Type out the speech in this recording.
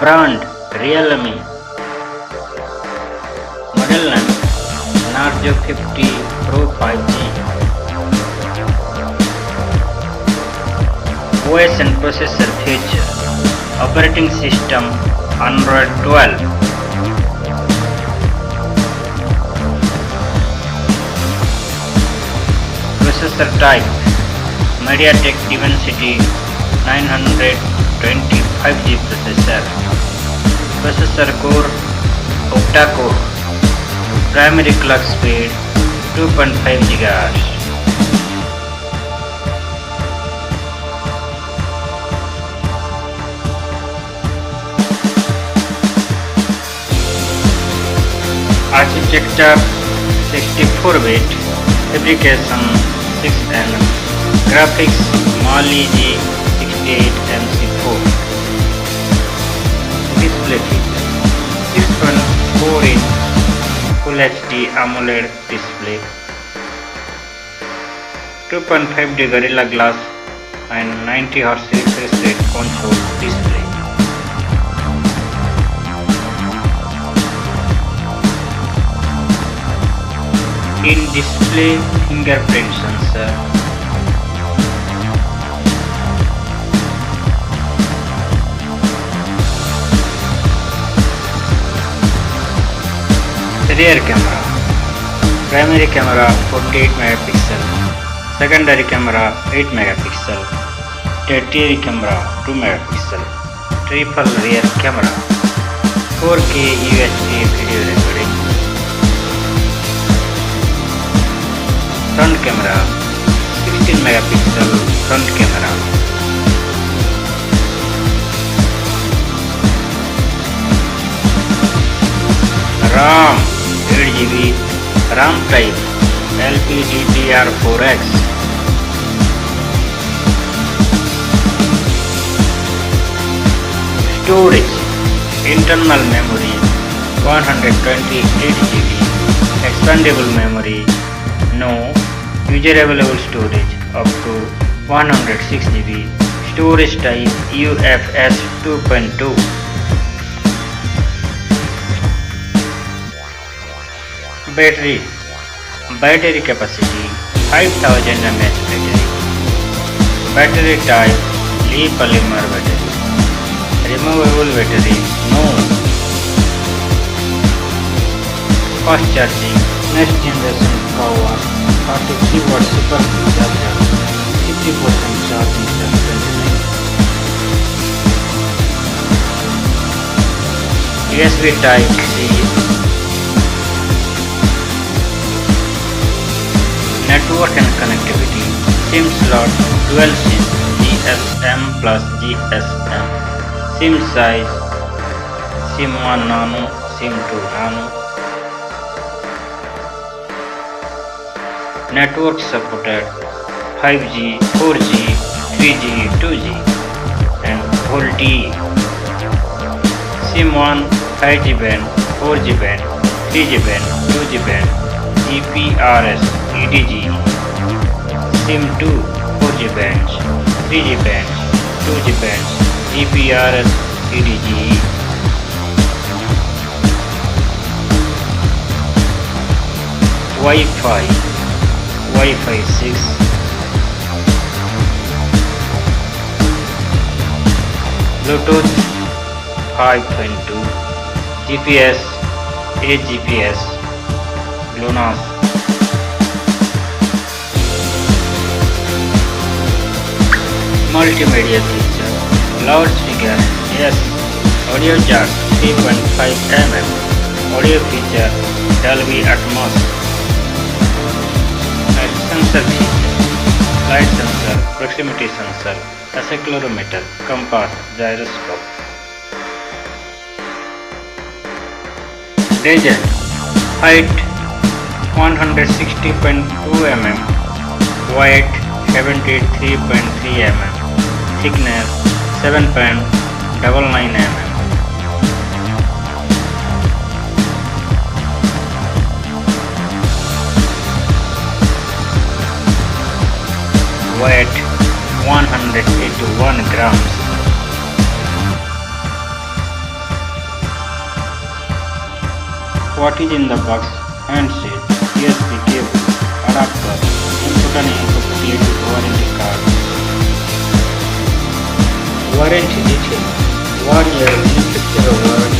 Brand realme. Model name Narzo 50 Pro 5G. OS and processor feature: operating system Android 12. Processor type MediaTek Dimensity 925G processor. Processor core octa-core. Primary clock speed 2.5 GHz. Architecture 64-bit. Fabrication 6nm. Graphics Mali G68MC4. Display feature: 6.4-inch Full HD AMOLED display, 2.5D Gorilla Glass and 90Hz refresh rate console display. In-display fingerprint sensor. Rear camera: primary camera 48 megapixel, secondary camera 8 megapixel, tertiary camera 2 megapixel, triple rear camera, 4K UHD video recording. Front camera 16 megapixel front camera. RAM 8GB RAM type LPDDR4X. Storage: internal memory 128GB, expandable memory no, user available storage up to 106GB, storage type UFS 2.2. Battery capacity 5000 mAh battery type Li polymer battery. Removable battery no. Fast charging: next generation power 43 watt super charger, 50% charging capacity. USB type C. Network and connectivity: SIM slot dual SIM GSM plus GSM. SIM size SIM 1 nano, SIM 2 nano. Network supported 5G, 4G, 3G, 2G and VoLTE. SIM 1 5G band, 4G band, 3G band, 2G band, GPRS EDG. SIM 2 4G bands, 3G bands, 2G bands, GPRS EDG. Wi-Fi 6, Bluetooth 5.2, GPS, AGPS, GLONASS. Multimedia feature: loudspeaker yes, audio jack 3.5mm, audio feature Dolby Atmos. Sensor feature: light sensor, proximity sensor, accelerometer, compass, gyroscope. Design: height 160.2 mm, width 73.3 mm, thickness 7.99 mm. Weight 181 grams. What is in the box? Handset, USB cable, adapter, input and output Bluetooth warranty card. Warranty details. 1 year manufacturer warranty.